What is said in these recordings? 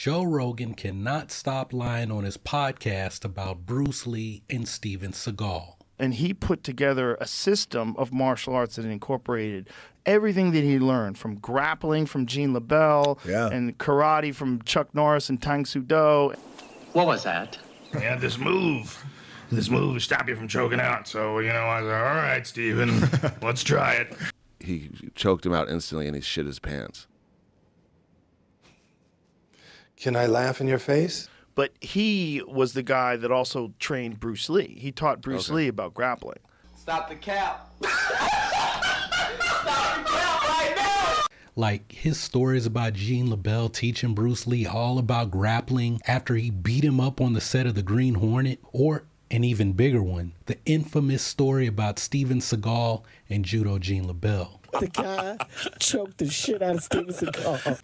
Joe Rogan cannot stop lying on his podcast about Bruce Lee and Steven Seagal. And he put together a system of martial arts that incorporated everything that he learned, from grappling from Gene Lebell and karate from Chuck Norris and Tang Soo Do. What was that? Yeah, this move will stop you from choking out. So, you know, I was like, all right, Steven, let's try it. He choked him out instantly and he shit his pants. Can I laugh in your face? But he was the guy that also trained Bruce Lee. He taught Bruce Lee about grappling. Stop the cap. Stop the cap right now. Like his stories about Gene Lebell teaching Bruce Lee all about grappling after he beat him up on the set of The Green Hornet, or an even bigger one, the infamous story about Steven Seagal and Judo Gene Lebell. The guy choked the shit out of Steven Seagal.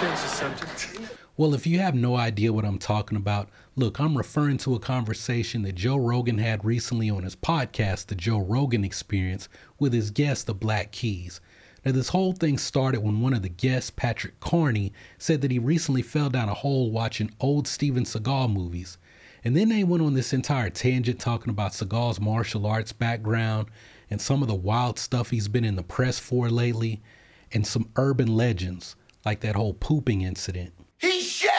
Change the subject. Well, if you have no idea what I'm talking about, look, I'm referring to a conversation that Joe Rogan had recently on his podcast, The Joe Rogan Experience, with his guest, the Black Keys. Now, this whole thing started when one of the guests, Patrick Carney, said that he recently fell down a hole watching old Steven Seagal movies. And then they went on this entire tangent talking about Seagal's martial arts background and some of the wild stuff he's been in the press for lately, and some urban legends, like that whole pooping incident. He shit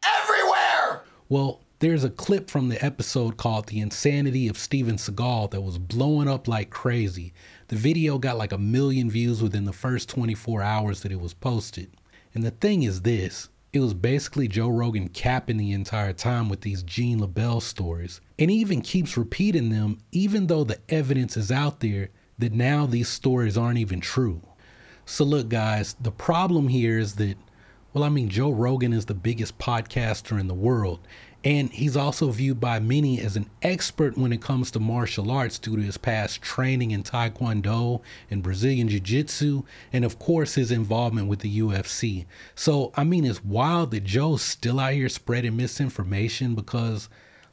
everywhere! Well, there's a clip from the episode called The Insanity of Steven Seagal that was blowing up like crazy. The video got like 1 million views within the first 24 hours that it was posted. And the thing is this, it was basically Joe Rogan capping the entire time with these Gene Lebell stories. And he even keeps repeating them, even though the evidence is out there that now these stories aren't even true. So look, guys, the problem here is that, well, I mean, Joe Rogan is the biggest podcaster in the world, and he's also viewed by many as an expert when it comes to martial arts due to his past training in Taekwondo and Brazilian Jiu-Jitsu, and of course his involvement with the UFC. So, I mean, it's wild that Joe's still out here spreading misinformation, because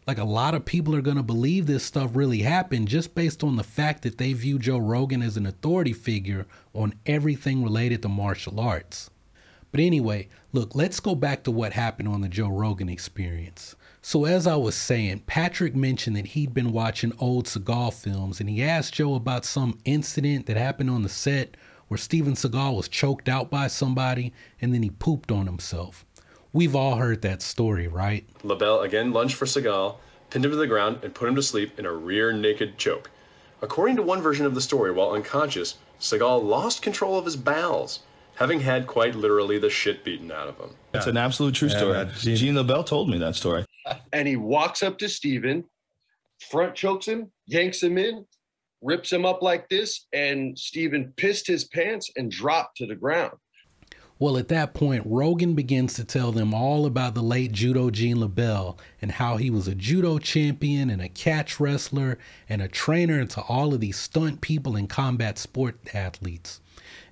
like a lot of people are going to believe this stuff really happened just based on the fact that they view Joe Rogan as an authority figure on everything related to martial arts. But anyway, look, let's go back to what happened on the Joe Rogan Experience. So as I was saying, Patrick mentioned that he'd been watching old Seagal films, and he asked Joe about some incident that happened on the set where Steven Seagal was choked out by somebody and then he pooped on himself. We've all heard that story, right? Lebell again lunged for Seagal, pinned him to the ground, and put him to sleep in a rear naked choke. According to one version of the story, while unconscious, Seagal lost control of his bowels, having had quite literally the shit beaten out of him. It's an absolute true story. Gene Lebell told me that story. And he walks up to Steven, front chokes him, yanks him in, rips him up like this, and Steven pissed his pants and dropped to the ground. Well, at that point, Rogan begins to tell them all about the late Judo Gene Lebell and how he was a judo champion and a catch wrestler and a trainer to all of these stunt people and combat sport athletes.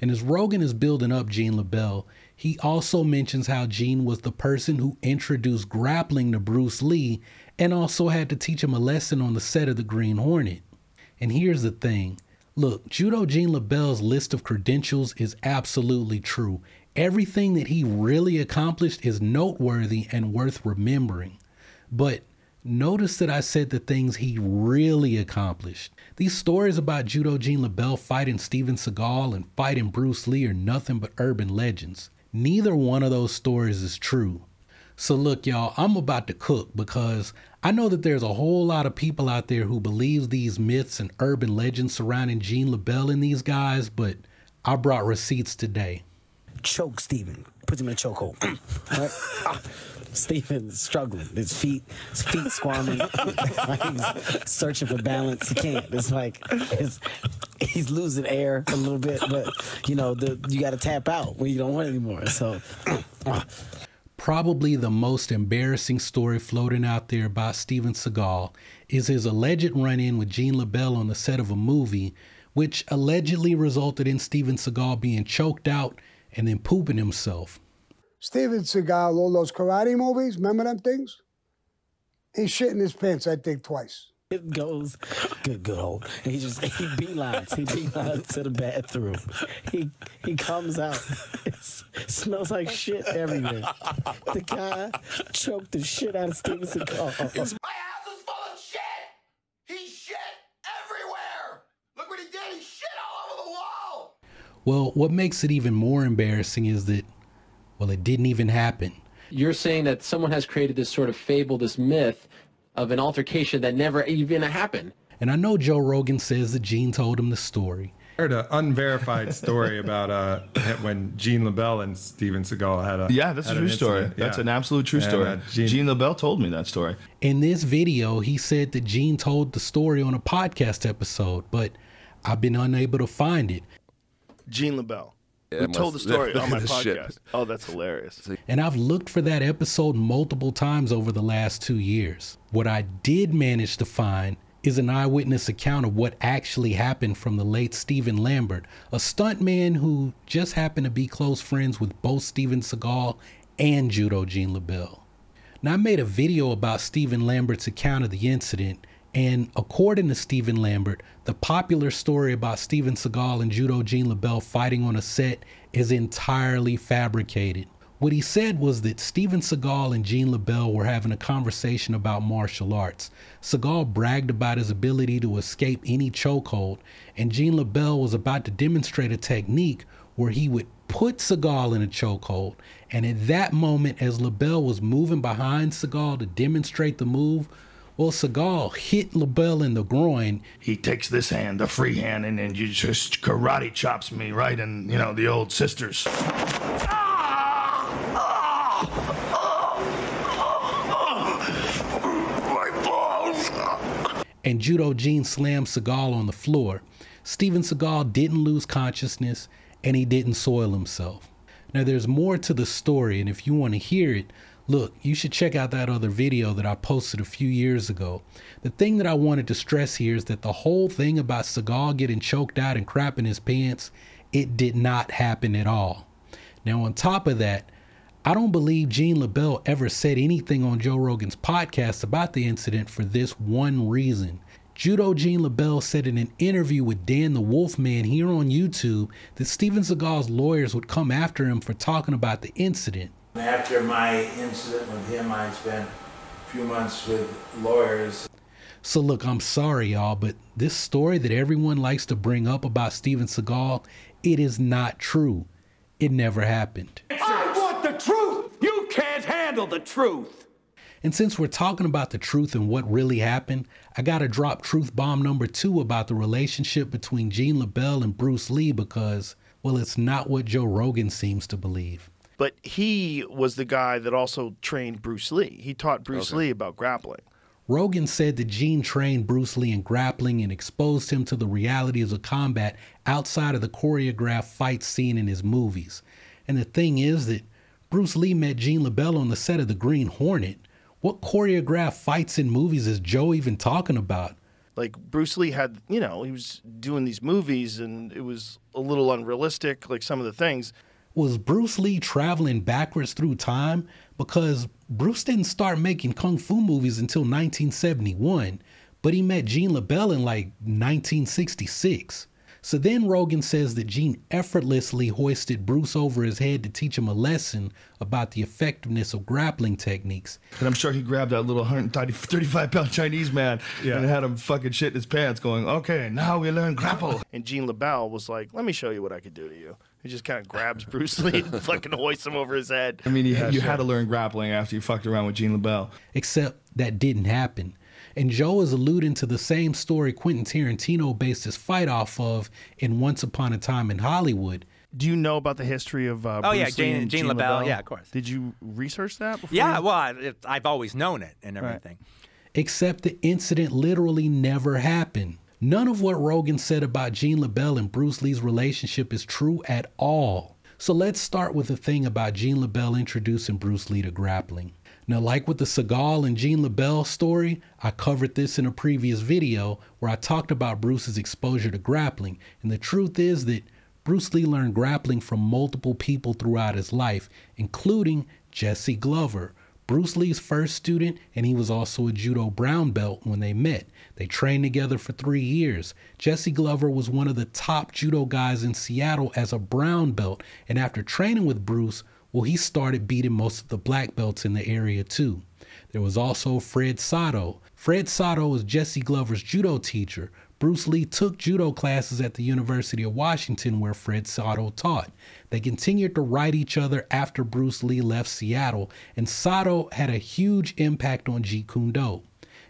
And as Rogan is building up Gene Lebell, he also mentions how Gene was the person who introduced grappling to Bruce Lee and also had to teach him a lesson on the set of The Green Hornet. And here's the thing. Look, Judo Gene Lebell's list of credentials is absolutely true. Everything that he really accomplished is noteworthy and worth remembering. But notice that I said the things he really accomplished. These stories about Judo Gene Lebell fighting Steven Seagal and fighting Bruce Lee are nothing but urban legends. Neither one of those stories is true. So look, y'all, I'm about to cook, because I know that there's a whole lot of people out there who believes these myths and urban legends surrounding Gene Lebell and these guys, but I brought receipts today. Choke Steven. Puts him in a chokehold. Right? Steven's struggling. His feet squirming. He's searching for balance. He can't. It's like he's losing air a little bit, but you know, you got to tap out when you don't want it anymore. So. Probably the most embarrassing story floating out there about Steven Seagal is his alleged run-in with Gene Lebell on the set of a movie, which allegedly resulted in Steven Seagal being choked out and then pooping himself. Steven Seagal, all those karate movies, remember them things? He's shitting his pants, I think, twice. It goes, good old. And he beelines to the bathroom. He comes out. It smells like shit everywhere. The guy choked the shit out of Steven Seagal. My house is full of shit! He shit everywhere! Look what he did! He shit all over the wall! Well, what makes it even more embarrassing is that, well, it didn't even happen. You're saying that someone has created this sort of fable, this myth of an altercation that never even happened. And I know Joe Rogan says that Gene told him the story. I heard an unverified story about when Gene Lebell and Steven Seagal had a... Yeah, that's a true story. That's an absolute true story. Gene Lebell told me that story. In this video, he said that Gene told the story on a podcast episode, but I've been unable to find it. Gene Lebell. Who told the story on my podcast. Oh, that's hilarious. And I've looked for that episode multiple times over the last 2 years. What I did manage to find is an eyewitness account of what actually happened from the late Steven Lambert, a stuntman who just happened to be close friends with both Steven Seagal and Judo Gene Lebell. Now, I made a video about Steven Lambert's account of the incident, and according to Steven Lambert, the popular story about Steven Seagal and Judo Gene Lebell fighting on a set is entirely fabricated. What he said was that Steven Seagal and Gene Lebell were having a conversation about martial arts. Seagal bragged about his ability to escape any chokehold, and Gene Lebell was about to demonstrate a technique where he would put Seagal in a chokehold. And at that moment, as Lebell was moving behind Seagal to demonstrate the move, well, Seagal hit Lebell in the groin. He takes this hand, the free hand, and then you just karate chops me right in, you know, the old sisters. And Judo Gene slammed Seagal on the floor. Steven Seagal didn't lose consciousness, and he didn't soil himself. Now, there's more to the story, and if you want to hear it, look, you should check out that other video that I posted a few years ago. The thing that I wanted to stress here is that the whole thing about Seagal getting choked out and crapping his pants, it did not happen at all. Now, on top of that, I don't believe Gene Lebell ever said anything on Joe Rogan's podcast about the incident for this one reason. Judo Gene Lebell said in an interview with Dan the Wolfman here on YouTube that Steven Seagal's lawyers would come after him for talking about the incident. After my incident with him, I spent a few months with lawyers. So look, I'm sorry, y'all, but this story that everyone likes to bring up about Steven Seagal, it is not true. It never happened. I want the truth! You can't handle the truth! And since we're talking about the truth and what really happened, I gotta drop truth bomb number 2 about the relationship between Gene Lebell and Bruce Lee because, well, it's not what Joe Rogan seems to believe. But he was the guy that also trained Bruce Lee. He taught Bruce Lee about grappling. Rogan said that Gene trained Bruce Lee in grappling and exposed him to the realities of combat outside of the choreographed fight scene in his movies. And the thing is that Bruce Lee met Gene Lebell on the set of The Green Hornet. What choreographed fights in movies is Joe even talking about? Like, Bruce Lee had, you know, he was doing these movies and it was a little unrealistic, like some of the things. Was Bruce Lee traveling backwards through time? Because Bruce didn't start making kung fu movies until 1971, but he met Gene Lebell in like 1966. So then Rogan says that Gene effortlessly hoisted Bruce over his head to teach him a lesson about the effectiveness of grappling techniques. And I'm sure he grabbed that little 135-pound Chinese man and had him fucking shit in his pants going, okay, now we learn grapple. And Gene Lebell was like, let me show you what I could do to you. He just kind of grabs Bruce Lee and fucking hoists him over his head. I mean, you had to learn grappling after you fucked around with Gene Lebell. Except that didn't happen. And Joe is alluding to the same story Quentin Tarantino based his fight off of in Once Upon a Time in Hollywood. Do you know about the history of Bruce Lee and Gene Lebell? Yeah, of course. Did you research that before? Yeah, well, I've always known it and everything. Right. Except the incident literally never happened. None of what Rogan said about Gene Lebell and Bruce Lee's relationship is true at all. So let's start with the thing about Gene Lebell introducing Bruce Lee to grappling. Now, like with the Seagal and Gene Lebell story, I covered this in a previous video where I talked about Bruce's exposure to grappling. And the truth is that Bruce Lee learned grappling from multiple people throughout his life, including Jesse Glover, Bruce Lee's first student, and he was also a judo brown belt when they met. They trained together for 3 years. Jesse Glover was one of the top judo guys in Seattle as a brown belt, and after training with Bruce, well, he started beating most of the black belts in the area too. There was also Fred Sato. Fred Sato was Jesse Glover's judo teacher. Bruce Lee took judo classes at the University of Washington where Fred Sato taught. They continued to write each other after Bruce Lee left Seattle, and Sato had a huge impact on Jeet Kune Do.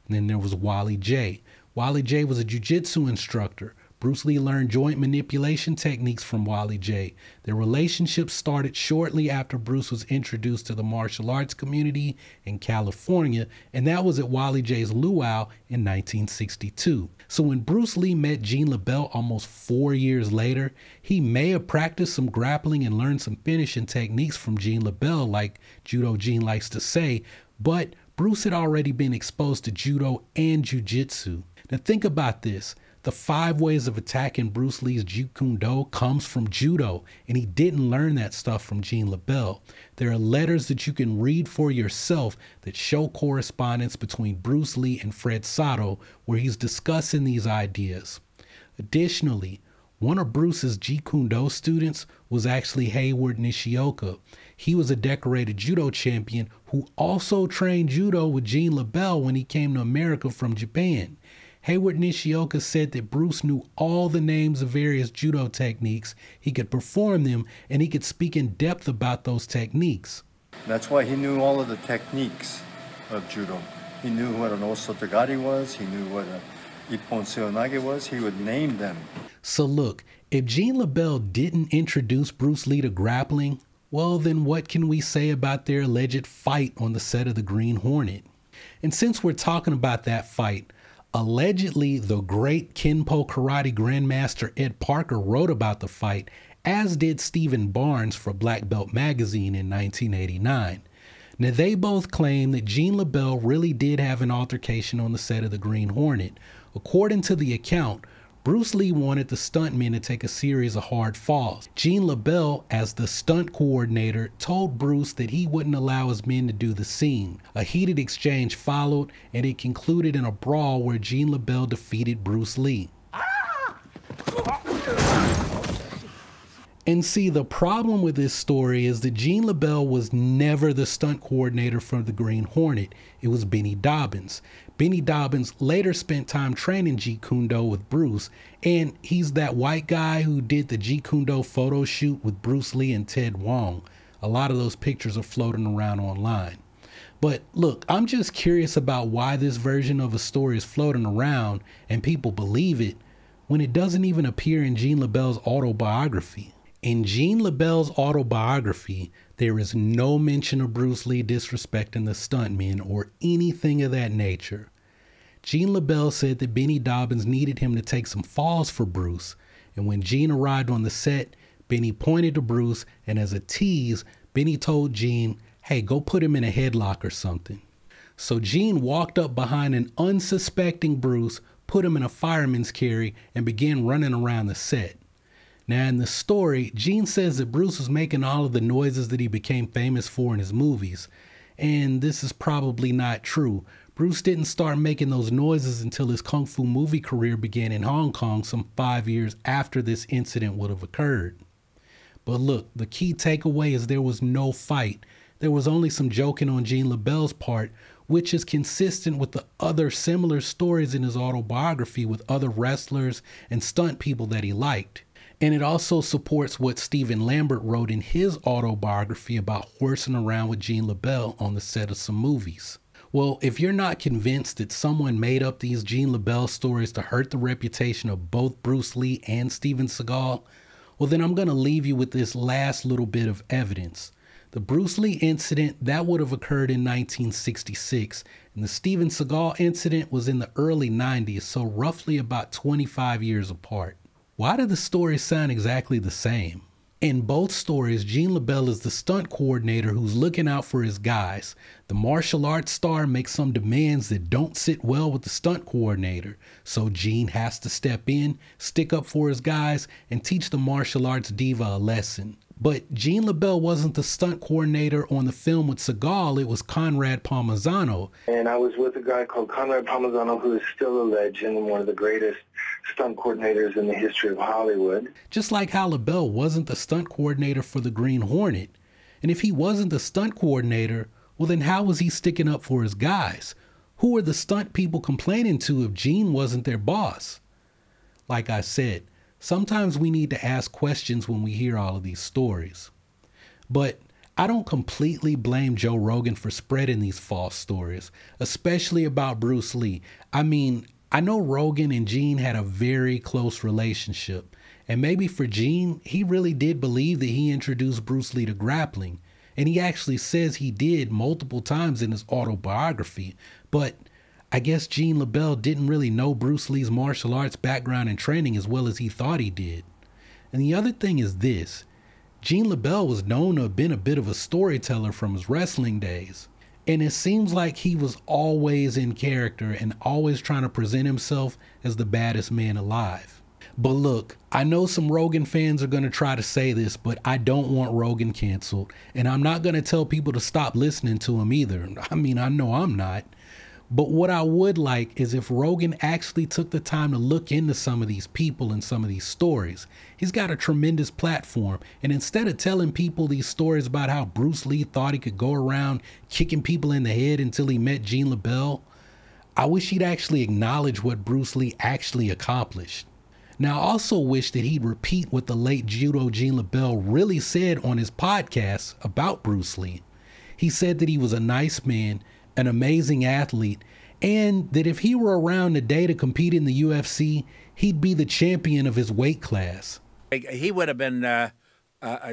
And then there was Wally J. Wally J was a jiu-jitsu instructor. Bruce Lee learned joint manipulation techniques from Wally J. Their relationship started shortly after Bruce was introduced to the martial arts community in California, and that was at Wally J's luau in 1962. So when Bruce Lee met Gene Lebell almost 4 years later, he may have practiced some grappling and learned some finishing techniques from Gene Lebell, like Judo Gene likes to say, but Bruce had already been exposed to judo and jiu-jitsu. Now think about this. The 5 ways of attacking Bruce Lee's Jeet Kune Do comes from judo, and he didn't learn that stuff from Gene Lebell. There are letters that you can read for yourself that show correspondence between Bruce Lee and Fred Sato, where he's discussing these ideas. Additionally, one of Bruce's Jeet Kune Do students was actually Hayward Nishioka. He was a decorated judo champion who also trained judo with Gene Lebell when he came to America from Japan. Hayward Nishioka said that Bruce knew all the names of various judo techniques, he could perform them, and he could speak in depth about those techniques. That's why he knew all of the techniques of judo. He knew what an osotogari was, he knew what a ippon seonage was, he would name them. So look, if Gene Lebell didn't introduce Bruce Lee to grappling, well then what can we say about their alleged fight on the set of The Green Hornet? And since we're talking about that fight, allegedly, the great Kenpo karate grandmaster Ed Parker wrote about the fight, as did Stephen Barnes for Black Belt magazine in 1989. Now, they both claim that Gene Lebell really did have an altercation on the set of The Green Hornet. According to the account, Bruce Lee wanted the stuntmen to take a series of hard falls. Gene Lebell, as the stunt coordinator, told Bruce that he wouldn't allow his men to do the scene. A heated exchange followed, and it concluded in a brawl where Gene Lebell defeated Bruce Lee. And see, the problem with this story is that Gene Lebell was never the stunt coordinator for The Green Hornet. It was Benny Dobbins. Benny Dobbins later spent time training Jeet Kune Do with Bruce, and he's that white guy who did the Jeet Kune Do photo shoot with Bruce Lee and Ted Wong. A lot of those pictures are floating around online. But look, I'm just curious about why this version of a story is floating around and people believe it when it doesn't even appear in Gene Lebell's autobiography. In Gene Lebell's autobiography, there is no mention of Bruce Lee disrespecting the stuntmen or anything of that nature. Gene Lebell said that Benny Dobbins needed him to take some falls for Bruce, and when Gene arrived on the set, Benny pointed to Bruce, and as a tease, Benny told Gene, hey, go put him in a headlock or something. So Gene walked up behind an unsuspecting Bruce, put him in a fireman's carry, and began running around the set. Now in the story, Gene says that Bruce was making all of the noises that he became famous for in his movies. And this is probably not true. Bruce didn't start making those noises until his kung fu movie career began in Hong Kong some 5 years after this incident would have occurred. But look, the key takeaway is there was no fight. There was only some joking on Gene Lebell's part, which is consistent with the other similar stories in his autobiography with other wrestlers and stunt people that he liked. And it also supports what Stephen Lambert wrote in his autobiography about horsing around with Gene Lebell on the set of some movies. Well, if you're not convinced that someone made up these Gene Lebell stories to hurt the reputation of both Bruce Lee and Steven Seagal, well then I'm going to leave you with this last little bit of evidence. The Bruce Lee incident, that would have occurred in 1966, and the Steven Seagal incident was in the early 90s, so roughly about 25 years apart. Why do the stories sound exactly the same? In both stories, Gene Lebell is the stunt coordinator who's looking out for his guys. The martial arts star makes some demands that don't sit well with the stunt coordinator, so Gene has to step in, stick up for his guys, and teach the martial arts diva a lesson. But Gene Lebell wasn't the stunt coordinator on the film with Seagal. It was Conrad Palmisano. And I was with a guy called Conrad Palmisano, who is still a legend and one of the greatest stunt coordinators in the history of Hollywood. Just like how Lebell wasn't the stunt coordinator for the Green Hornet. And if he wasn't the stunt coordinator, well then how was he sticking up for his guys? Who were the stunt people complaining to if Gene wasn't their boss? Like I said, sometimes we need to ask questions when we hear all of these stories. But I don't completely blame Joe Rogan for spreading these false stories, especially about Bruce Lee. I mean, I know Rogan and Gene had a very close relationship. And maybe for Gene, he really did believe that he introduced Bruce Lee to grappling. And he actually says he did multiple times in his autobiography. But I guess Gene Lebell didn't really know Bruce Lee's martial arts background and training as well as he thought he did. And the other thing is this. Gene Lebell was known to have been a bit of a storyteller from his wrestling days. And it seems like he was always in character and always trying to present himself as the baddest man alive. But look, I know some Rogan fans are going to try to say this, but I don't want Rogan canceled. And I'm not going to tell people to stop listening to him either. I mean, I know I'm not. But what I would like is if Rogan actually took the time to look into some of these people and some of these stories. He's got a tremendous platform. And instead of telling people these stories about how Bruce Lee thought he could go around kicking people in the head until he met Gene Lebell, I wish he'd actually acknowledge what Bruce Lee actually accomplished. Now, I also wish that he'd repeat what the late Judo Gene Lebell really said on his podcast about Bruce Lee. He said that he was a nice man, an amazing athlete, and that if he were around today to compete in the UFC, he'd be the champion of his weight class. He would have been a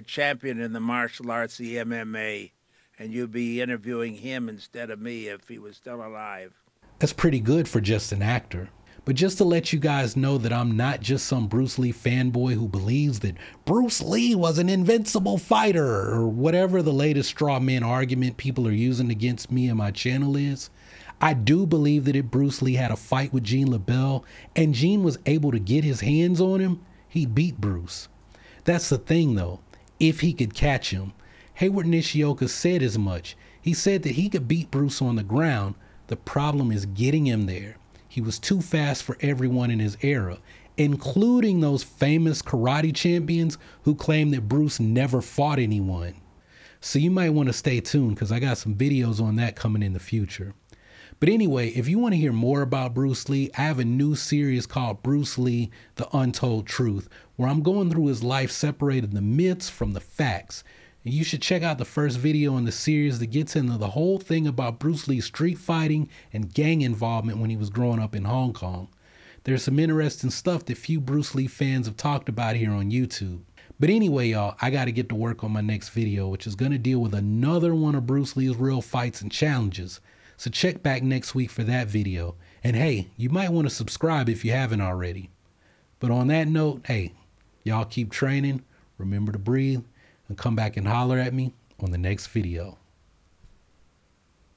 champion in the martial arts, the MMA, and you'd be interviewing him instead of me if he was still alive. That's pretty good for just an actor. But just to let you guys know that I'm not just some Bruce Lee fanboy who believes that Bruce Lee was an invincible fighter or whatever the latest straw man argument people are using against me and my channel is. I do believe that if Bruce Lee had a fight with Gene Lebell and Gene was able to get his hands on him, he'd beat Bruce. That's the thing though, if he could catch him. Hayward Nishioka said as much. He said that he could beat Bruce on the ground. The problem is getting him there. He was too fast for everyone in his era, including those famous karate champions who claim that Bruce never fought anyone. So you might want to stay tuned because I got some videos on that coming in the future. But anyway, if you want to hear more about Bruce Lee, I have a new series called Bruce Lee, The Untold Truth, where I'm going through his life separating the myths from the facts. And you should check out the first video in the series that gets into the whole thing about Bruce Lee's street fighting and gang involvement when he was growing up in Hong Kong. There's some interesting stuff that few Bruce Lee fans have talked about here on YouTube. But anyway, y'all, I got to get to work on my next video, which is going to deal with another one of Bruce Lee's real fights and challenges. So check back next week for that video. And hey, you might want to subscribe if you haven't already. But on that note, hey, y'all keep training, remember to breathe, and come back and holler at me on the next video.